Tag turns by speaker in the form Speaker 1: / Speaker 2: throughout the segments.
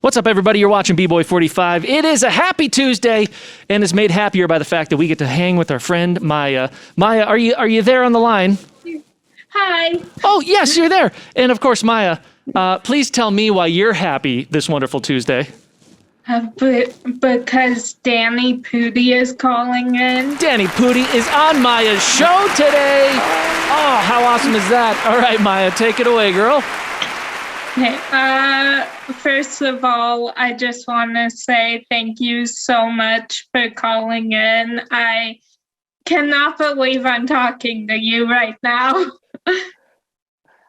Speaker 1: What's up, everybody? You're watching B-Boy 45. It is a happy Tuesday and is made happier by the fact that we get to hang with our friend Maya. Maya, are you there on the line?
Speaker 2: Hi.
Speaker 1: Oh, yes, you're there. And of course, Maya, please tell me why you're happy this wonderful Tuesday.
Speaker 2: Because Danny Pudi is calling in.
Speaker 1: Danny Pudi is on Maya's show today. Oh, how awesome is that? All right, Maya, take it away, girl.
Speaker 2: Okay, first of all, I just want to say thank you so much for calling in. I cannot believe I'm talking to you right now.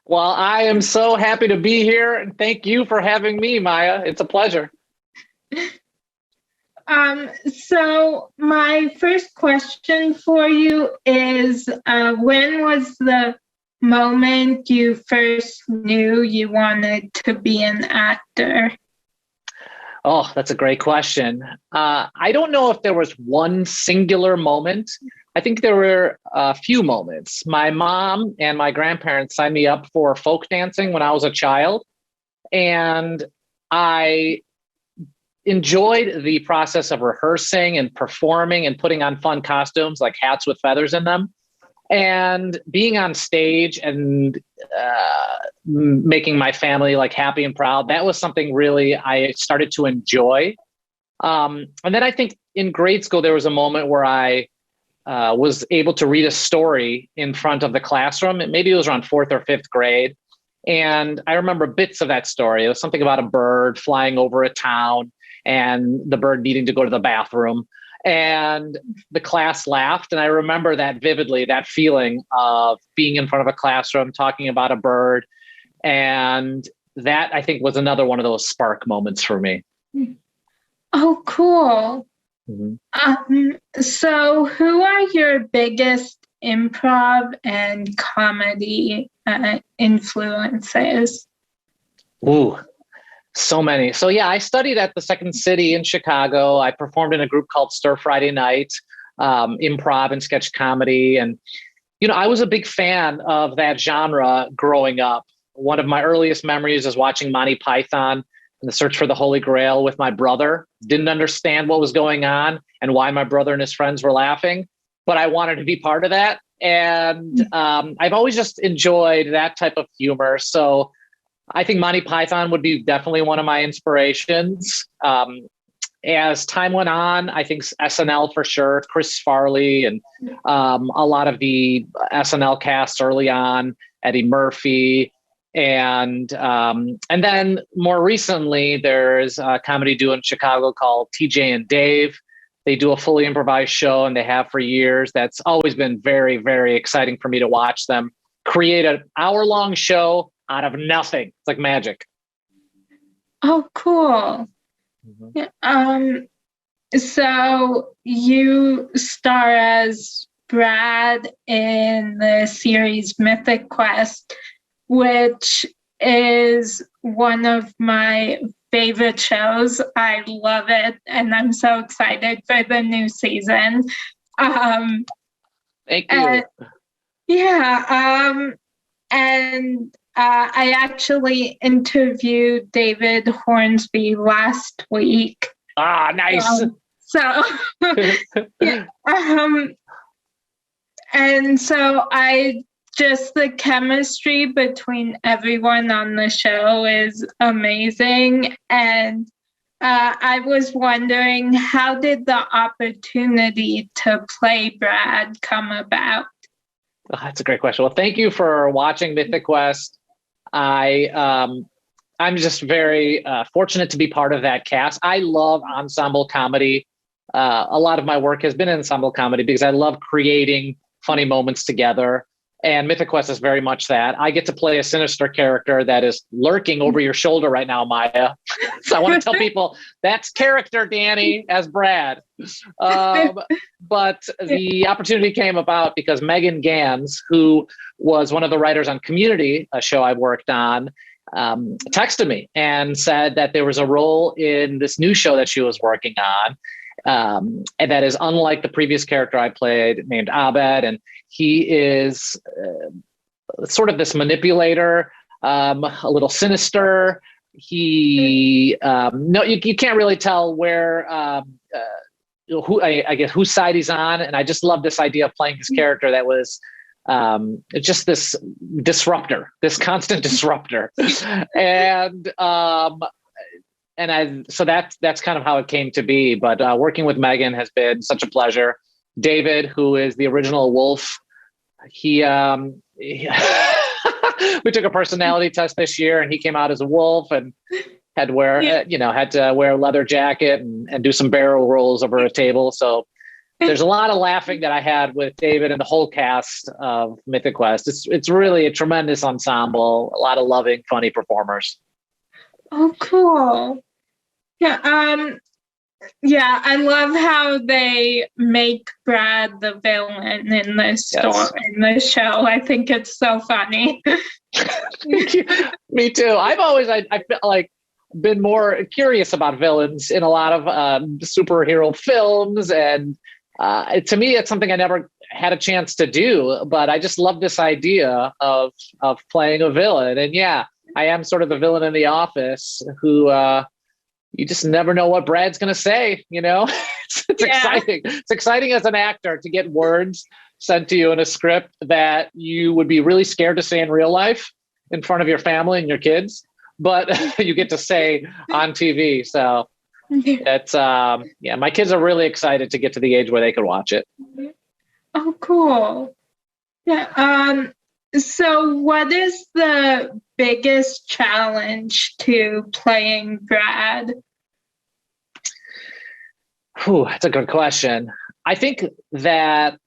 Speaker 3: Well, I am so happy to be here, and thank you for having me, Maya. It's a pleasure.
Speaker 2: So my first question for you is, when was the moment you first knew you wanted to be an actor?
Speaker 3: Oh, that's a great question. I don't know if there was one singular moment. I think there were a few moments. My mom and my grandparents signed me up for folk dancing when I was a child, and I enjoyed the process of rehearsing and performing and putting on fun costumes like hats with feathers in them. And being on stage and making my family like happy and proud, that was something really I started to enjoy. And then I think in grade school, there was a moment where I was able to read a story in front of the classroom. And maybe it was around fourth or fifth grade. And I remember bits of that story. It was something about a bird flying over a town and the bird needing to go to the bathroom. And the class laughed. And I remember that vividly, that feeling of being in front of a classroom, talking about a bird. And that, I think, was another one of those spark moments for me.
Speaker 2: Oh, cool.
Speaker 3: Mm-hmm.
Speaker 2: So who are your biggest improv and comedy influences?
Speaker 3: Ooh. So many. So yeah, I studied at the Second City in Chicago. I performed in a group called Stir Friday Night, improv and sketch comedy. And, you know, I was a big fan of that genre growing up. One of my earliest memories is watching Monty Python and the Search for the Holy Grail with my brother. Didn't understand what was going on and why my brother and his friends were laughing, but I wanted to be part of that. And I've always just enjoyed that type of humor. So I think Monty Python would be definitely one of my inspirations. As time went on, I think SNL for sure, Chris Farley and a lot of the SNL cast early on, Eddie Murphy. And then more recently, there's a comedy duo in Chicago called TJ and Dave. They do a fully improvised show, and they have for years. That's always been very, very exciting for me to watch them create an hour-long show out of nothing. It's like magic.
Speaker 2: Oh, cool.
Speaker 3: Mm-hmm.
Speaker 2: So you star as Brad in the series Mythic Quest, which is one of my favorite shows. I love it, and I'm so excited for the new season.
Speaker 3: Thank you.
Speaker 2: And I actually interviewed David Hornsby last week.
Speaker 3: Ah, nice.
Speaker 2: And so the chemistry between everyone on the show is amazing. And I was wondering, how did the opportunity to play Brad come about?
Speaker 3: Oh, that's a great question. Well, thank you for watching Mythic Quest. I'm just very fortunate to be part of that cast. I love ensemble comedy. A lot of my work has been in ensemble comedy because I love creating funny moments together. And Mythic Quest is very much that. I get to play a sinister character that is lurking over your shoulder right now, Maya. So I want to tell people that's character Danny as Brad. But the opportunity came about because Megan Gans, who was one of the writers on Community, a show I worked on, texted me and said that there was a role in this new show that she was working on. And that is unlike the previous character I played named Abed. And he is sort of this manipulator, a little sinister, he no, you can't really tell where who I guess whose side he's on, and I just love this idea of playing this character that was just this disruptor, this constant disruptor, and so that's kind of how it came to be. But working with Megan has been such a pleasure. David, who is the original Wolf, he we took a personality test this year, and he came out as a wolf and had to wear a leather jacket and do some barrel rolls over a table. So there's a lot of laughing that I had with David and the whole cast of Mythic Quest. It's really a tremendous ensemble, a lot of loving, funny performers.
Speaker 2: Oh, cool. Yeah. Yeah, I love how they make Brad the villain in this in this show. I think it's so funny.
Speaker 3: Me too. I feel like been more curious about villains in a lot of superhero films, and to me, it's something I never had a chance to do. But I just love this idea of playing a villain, and yeah, I am sort of the villain in The Office who. You just never know what Brad's going to say, it's exciting. It's exciting as an actor to get words sent to you in a script that you would be really scared to say in real life in front of your family and your kids, but you get to say on TV. So it's, my kids are really excited to get to the age where they could watch it.
Speaker 2: Oh, cool. Yeah. So what is the biggest challenge to playing Brad?
Speaker 3: That's a good question. I think that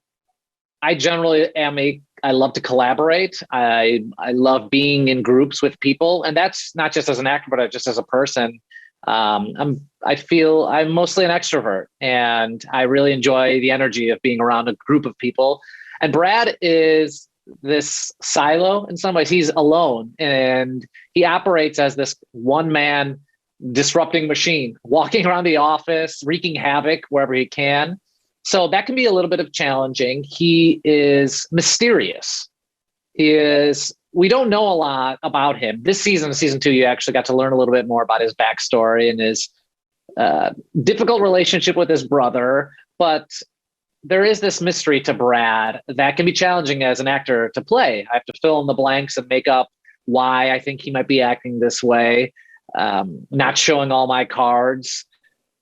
Speaker 3: I generally I love to collaborate. I love being in groups with people, and that's not just as an actor, but just as a person. I feel I'm mostly an extrovert, and I really enjoy the energy of being around a group of people. And Brad is this silo in some ways. He's alone, and he operates as this one-man disrupting machine, walking around the office, wreaking havoc wherever he can. So that can be a little bit of challenging. He is mysterious. We don't know a lot about him. This season 2, you actually got to learn a little bit more about his backstory and his difficult relationship with his brother, but there is this mystery to Brad that can be challenging as an actor to play. I have to fill in the blanks and make up why I think he might be acting this way, not showing all my cards,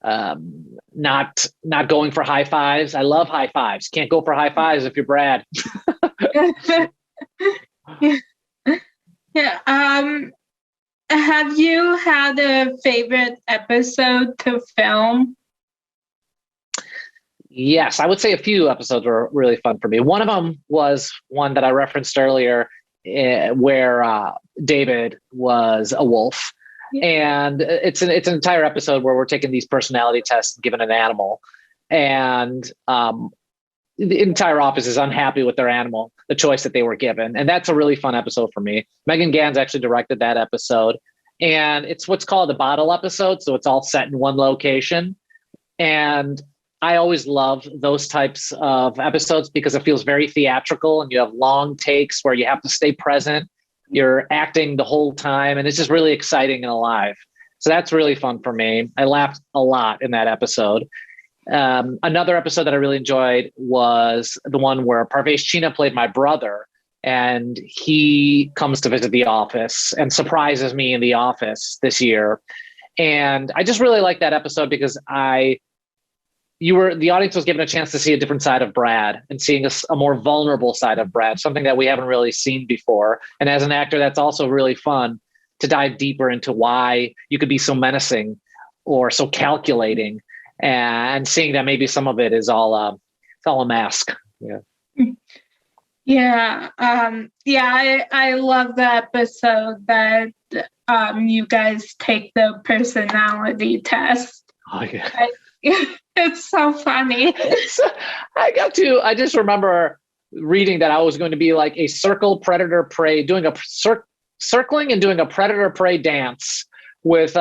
Speaker 3: not going for high fives. I love high fives. Can't go for high fives if you're Brad.
Speaker 2: Yeah. Have you had a favorite episode to film?
Speaker 3: Yes, I would say a few episodes were really fun for me. One of them was one that I referenced earlier, where David was a wolf, and it's an entire episode where we're taking these personality tests and given an animal, and the entire office is unhappy with their animal, the choice that they were given, and that's a really fun episode for me. Megan Gans actually directed that episode, and it's what's called a bottle episode, so it's all set in one location, and I always love those types of episodes because it feels very theatrical and you have long takes where you have to stay present. You're acting the whole time and it's just really exciting and alive. So that's really fun for me. I laughed a lot in that episode. Another episode that I really enjoyed was the one where Parvesh China played my brother, and he comes to visit the office and surprises me in the office this year. And I just really like that episode because the audience was given a chance to see a different side of Brad and seeing a more vulnerable side of Brad, something that we haven't really seen before. And as an actor, that's also really fun to dive deeper into why you could be so menacing or so calculating, and seeing that maybe some of it is all a mask. Yeah.
Speaker 2: Yeah. I love the episode that you guys take the personality test.
Speaker 3: Oh, yeah.
Speaker 2: It's so funny.
Speaker 3: I just remember reading that I was going to be like a circle predator prey, doing a circling and doing a predator prey dance with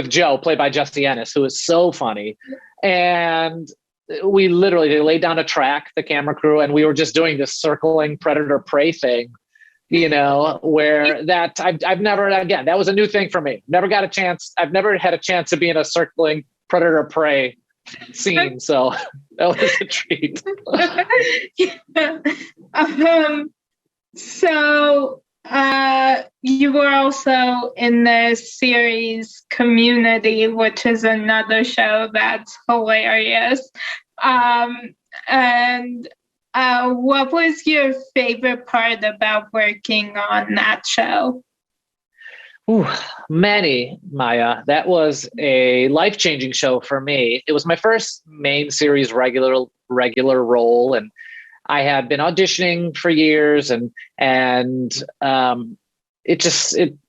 Speaker 3: Joe, played by Jesse Ennis, who is so funny. And they laid down a track, the camera crew, and we were just doing this circling predator prey thing where that I've never, again, that was a new thing for me. Never got a chance. I've never had a chance to be in a circling predator prey scene. So that was a treat.
Speaker 2: Yeah. So you were also in the series Community, which is another show that's hilarious. And what was your favorite part about working on that show?
Speaker 3: Ooh, many, Maya. That was a life-changing show for me. It was my first main series regular role, and I had been auditioning for years, and it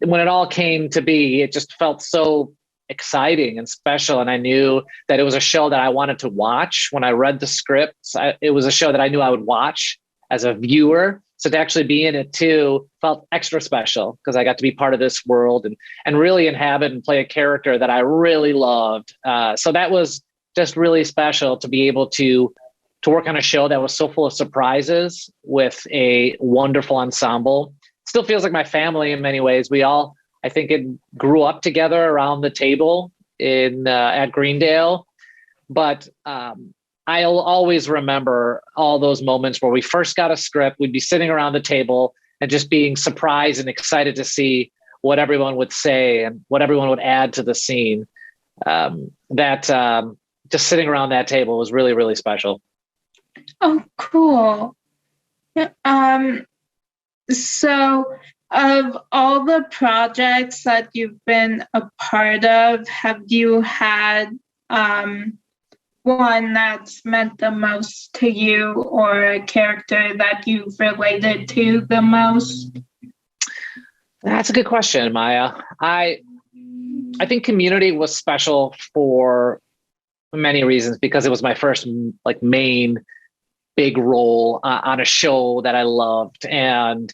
Speaker 3: when it all came to be, it just felt so exciting and special. And I knew that it was a show that I wanted to watch. When I read the scripts, it was a show that I knew I would watch as a viewer. So to actually be in it too felt extra special because I got to be part of this world and really inhabit and play a character that I really loved. So that was just really special to be able to work on a show that was so full of surprises with a wonderful ensemble. Still feels like my family in many ways. We all, I think, it grew up together around the table at Greendale. But I'll always remember all those moments where we first got a script. We'd be sitting around the table and just being surprised and excited to see what everyone would say and what everyone would add to the scene. Just sitting around that table was really, really special.
Speaker 2: Oh, cool. So of all the projects that you've been a part of, have you had one that's meant the most to you or a character that you've related to the most?
Speaker 3: That's a good question, Maya. I think Community was special for many reasons because it was my first main big role on a show that I loved. And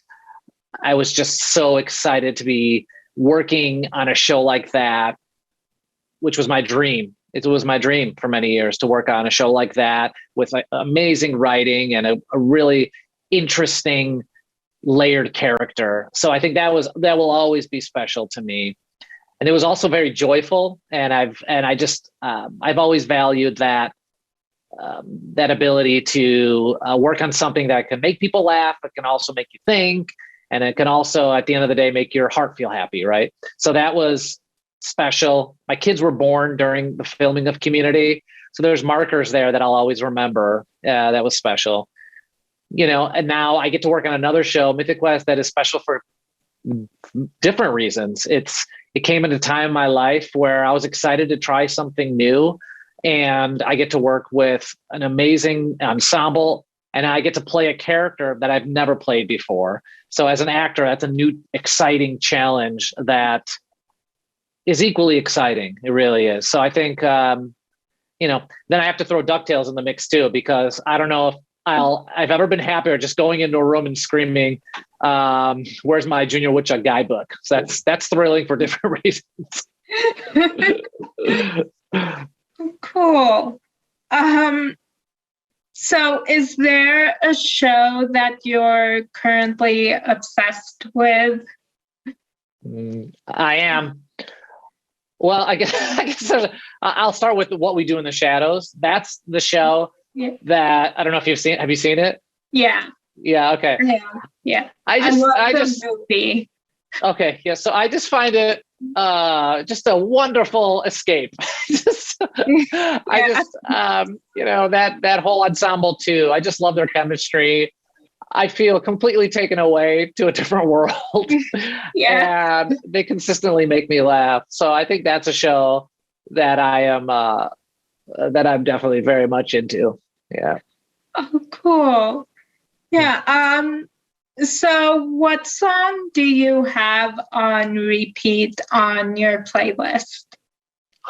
Speaker 3: I was just so excited to be working on a show like that, which was my dream. It was my dream for many years to work on a show like that with amazing writing and a really interesting layered character. So I think that will always be special to me. And it was also very joyful. And I've always valued that ability to work on something that can make people laugh, but can also make you think. And it can also, at the end of the day, make your heart feel happy, right? So that was special. My kids were born during the filming of Community. So there's markers there that I'll always remember. That was special. And now I get to work on another show, Mythic Quest, that is special for different reasons. It came at a time in my life where I was excited to try something new. And I get to work with an amazing ensemble, and I get to play a character that I've never played before. So as an actor, that's a new, exciting challenge that is equally exciting. It really is. So I think, then I have to throw DuckTales in the mix too, because I don't know if I've ever been happier just going into a room and screaming, where's my Junior Woodchuck guidebook? So that's thrilling for different reasons.
Speaker 2: Cool. So is there a show that you're currently obsessed with?
Speaker 3: I am. Well, I guess I'll start with What We Do in the Shadows. That's the show that I don't know if have you seen it?
Speaker 2: Yeah.
Speaker 3: Yeah. Okay.
Speaker 2: Yeah.
Speaker 3: I
Speaker 2: love the movie.
Speaker 3: Okay. Yeah. So I just find it just a wonderful escape. That whole ensemble too. I just love their chemistry. I feel completely taken away to a different world.
Speaker 2: Yeah.
Speaker 3: And they consistently make me laugh. So I think that's a show that I'm definitely very much into. Yeah.
Speaker 2: Oh, cool. Yeah. So what song do you have on repeat on your playlist?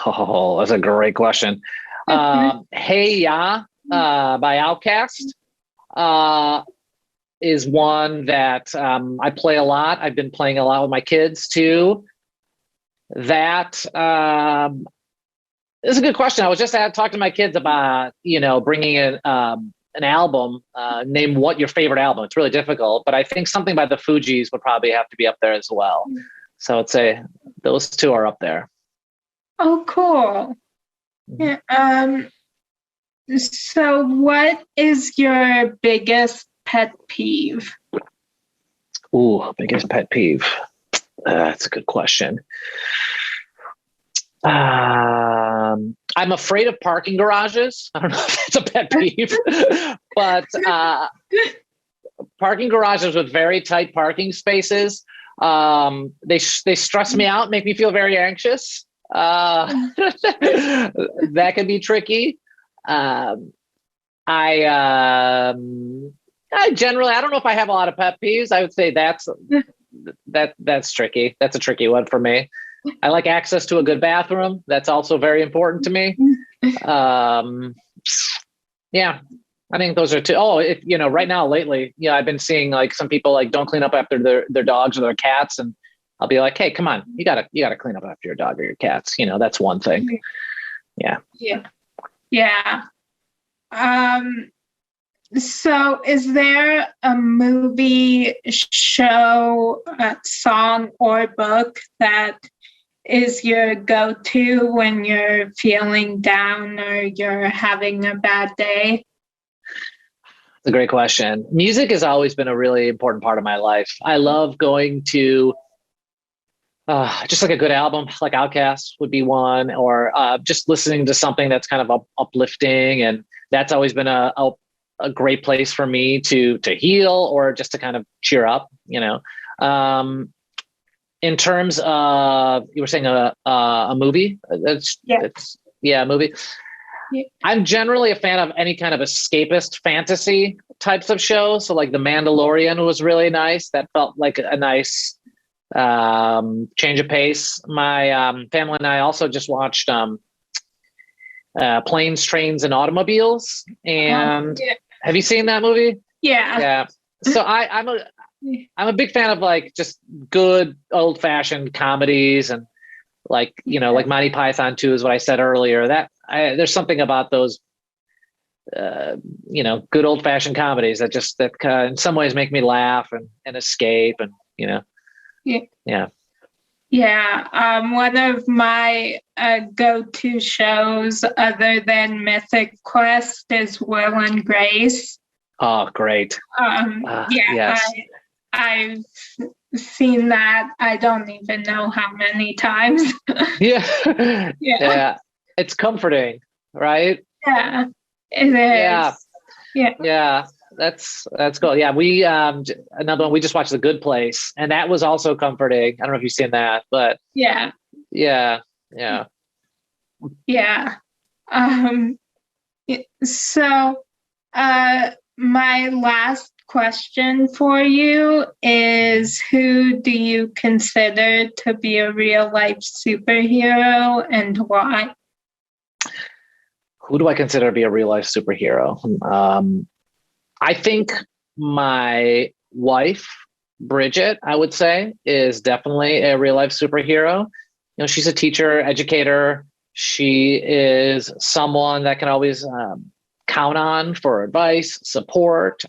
Speaker 3: Oh, that's a great question. Hey Ya by Outkast is one that I play a lot. I've been playing a lot with my kids too. That is a good question. I was just talking to my kids about, bringing in an album, name what your favorite album. It's really difficult, but I think something by the Fugees would probably have to be up there as well. So I'd say those two are up there.
Speaker 2: Oh, cool. Yeah. So what is your biggest pet peeve?
Speaker 3: Ooh, biggest pet peeve. That's a good question. I'm afraid of parking garages. I don't know if it's a pet peeve, but parking garages with very tight parking spaces, they stress me out, make me feel very anxious. That can be tricky. I generally, I don't know if I have a lot of pet peeves. I would say that's tricky. That's a tricky one for me. I like access to a good bathroom. That's also very important to me. Yeah, I think those are two. Oh, right now, lately, I've been seeing like some people like don't clean up after their dogs or their cats, and I'll be like, hey, come on, you gotta clean up after your dog or your cats. That's one thing. Yeah.
Speaker 2: So is there a movie, show, song, or book that is your go-to when you're feeling down or you're having a bad day?
Speaker 3: It's a great question. Music has always been a really important part of my life. I love going to just like a good album, like Outkast would be one, or just listening to something that's kind of uplifting. And that's always been a great place for me to heal or just to kind of cheer up, in terms of, you were saying a movie. A movie.
Speaker 2: Yeah.
Speaker 3: I'm generally a fan of any kind of escapist fantasy types of shows. So like The Mandalorian was really nice. That felt like a nice change of pace. My family and I also just watched Planes, Trains, and Automobiles. And have you seen that movie?
Speaker 2: Yeah.
Speaker 3: So I'm a big fan of like just good old fashioned comedies, and like like Monty Python 2 is what I said earlier. There's something about those good old fashioned comedies that in some ways make me laugh and escape, and Yeah.
Speaker 2: One of my go-to shows other than Mythic Quest is Will and Grace.
Speaker 3: Oh, great. Yes.
Speaker 2: I've seen that. I don't even know how many times.
Speaker 3: Yeah. It's comforting, right?
Speaker 2: Yeah, it is.
Speaker 3: Yeah. That's cool. Yeah. We, another one, we just watched The Good Place, and that was also comforting. I don't know if you've seen that, but
Speaker 2: Yeah. So, my last question for you is, who do you consider to be a real life superhero and why?
Speaker 3: Who do I consider to be a real life superhero? I think my wife, Bridget, I would say, is definitely a real life superhero. She's a teacher, educator. She is someone that can always count on for advice, support.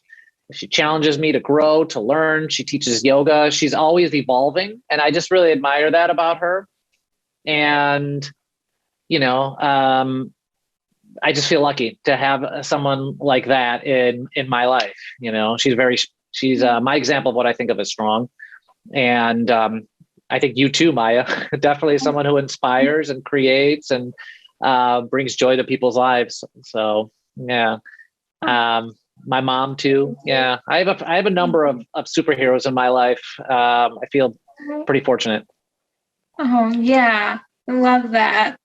Speaker 3: She challenges me to grow, to learn. She teaches yoga. She's always evolving. And I just really admire that about her. And, I just feel lucky to have someone like that in my life. She's my example of what I think of as strong. And I think you too, Maya, definitely someone who inspires and creates and brings joy to people's lives. So, yeah. My mom too. Yeah. I have a number of superheroes in my life. I feel pretty fortunate.
Speaker 2: Oh, yeah. I love that.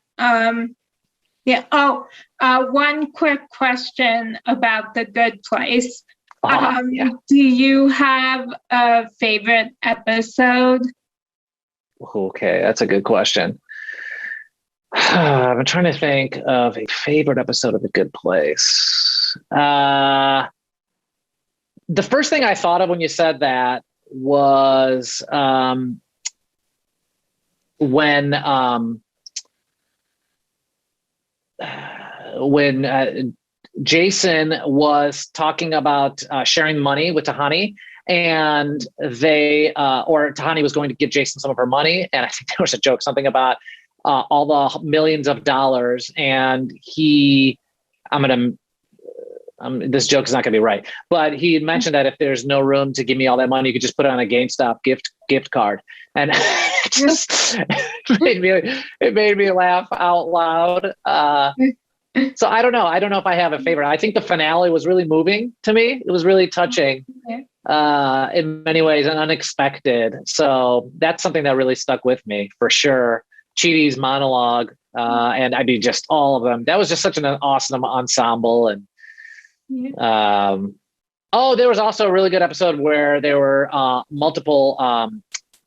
Speaker 2: Yeah. Oh, one quick question about The Good Place. Do you have a favorite episode?
Speaker 3: Okay, that's a good question. I'm trying to think of a favorite episode of The Good Place. The first thing I thought of when you said that was when Jason was talking about sharing money with Tahani, and or Tahani was going to give Jason some of her money, and I think there was a joke, something about all the millions of dollars, and this joke is not going to be right, but he mentioned that if there's no room to give me all that money, you could just put it on a GameStop gift card, and it just made me laugh out loud. So I don't know. I don't know if I have a favorite. I think the finale was really moving to me. It was really touching in many ways and unexpected. So that's something that really stuck with me for sure. Chidi's monologue, and I mean, just all of them. That was just such an awesome ensemble. And there was also a really good episode where there were multiple.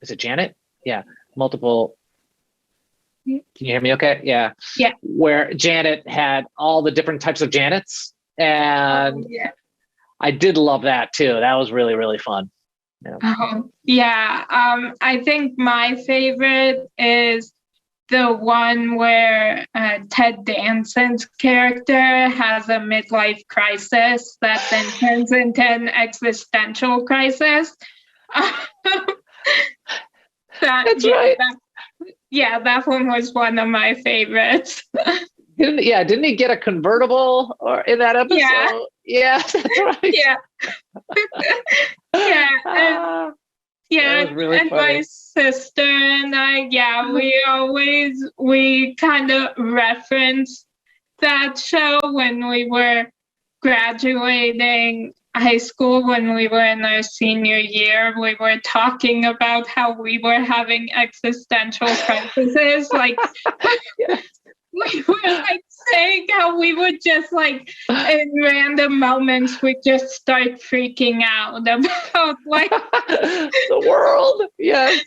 Speaker 3: Is it Janet? Yeah, multiple. Can you hear me okay? Yeah.
Speaker 2: Yeah.
Speaker 3: Where Janet had all the different types of Janets. And I did love that too. That was really, really fun.
Speaker 2: I think my favorite is the one where Ted Danson's character has a midlife crisis that then turns into an existential crisis.
Speaker 3: That's right.
Speaker 2: That one was one of my favorites.
Speaker 3: Didn't he get a convertible or in that episode? Yeah, that's right. That was really
Speaker 2: and
Speaker 3: funny.
Speaker 2: my sister and I, we kind of referenced that show when we were graduating high school, when we were in our senior year. We were talking about how we were having existential crises, like we were like saying how we would just like in random moments we just start freaking out about like
Speaker 3: the world. Yes.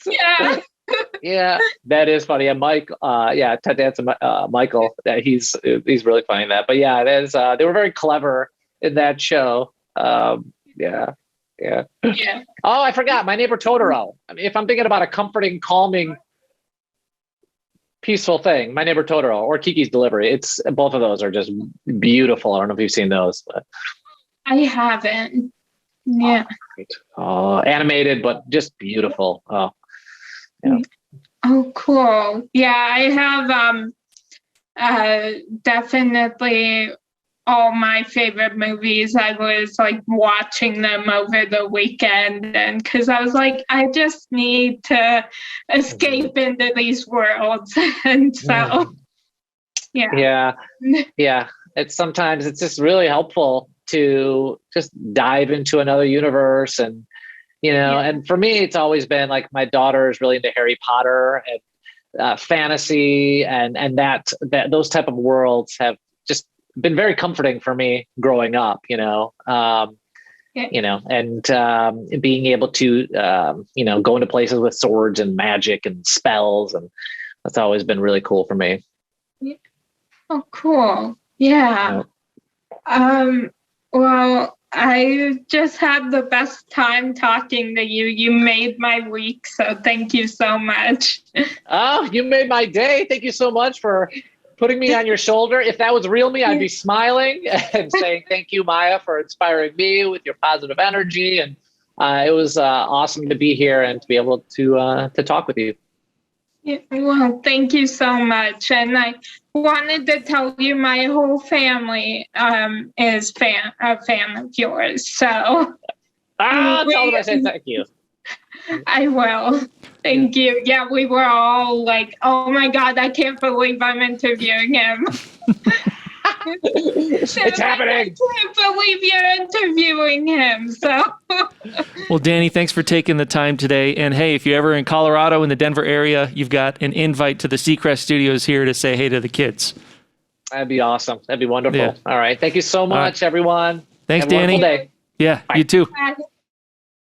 Speaker 3: Yeah, that is funny. And Mike, Ted Danson, Michael, he's really funny in that. But yeah, that is they were very clever in that show. Oh, I forgot My Neighbor Totoro. I mean, if I'm thinking about a comforting, calming, peaceful thing, My Neighbor Totoro or Kiki's Delivery, it's both of those are just beautiful. I don't know if you've seen those, but
Speaker 2: I haven't.
Speaker 3: Animated, but just beautiful.
Speaker 2: Oh, cool. I have definitely all my favorite movies. I was like watching them over the weekend, and because I was like, I just need to escape into these worlds. And so it's just really helpful to just dive into another universe. And and for me it's always been like, my daughter is really into Harry Potter and fantasy, and that those type of worlds have just been very comforting for me growing up, and being able to, go into places with swords and magic and spells. And that's always been really cool for me. Oh, cool. Yeah. Well, I just had the best time talking to you. You made my week, so thank you so much.
Speaker 3: Oh, you made my day. Thank you so much for putting me on your shoulder. If that was real me, I'd be smiling and saying, thank you, Maya, for inspiring me with your positive energy. And it was awesome to be here and to be able to talk with you.
Speaker 2: Yeah, well, thank you so much. And I wanted to tell you my whole family is a fan of yours. So
Speaker 3: tell them I said thank you.
Speaker 2: I will. Thank you. Yeah, we were all like, oh my God, I can't believe I'm interviewing him.
Speaker 3: It's happening.
Speaker 2: I can't believe you're interviewing him. So,
Speaker 1: well, Danny, thanks for taking the time today. And hey, if you're ever in Colorado, in the Denver area, you've got an invite to the Seacrest Studios here to say hey to the kids.
Speaker 3: That'd be awesome. That'd be wonderful.
Speaker 1: Yeah.
Speaker 3: All right. Thank you so much, everyone.
Speaker 1: Thanks,
Speaker 3: Have a
Speaker 1: Danny.
Speaker 3: wonderful day.
Speaker 1: Yeah,
Speaker 3: Bye.
Speaker 1: you too.
Speaker 2: bye.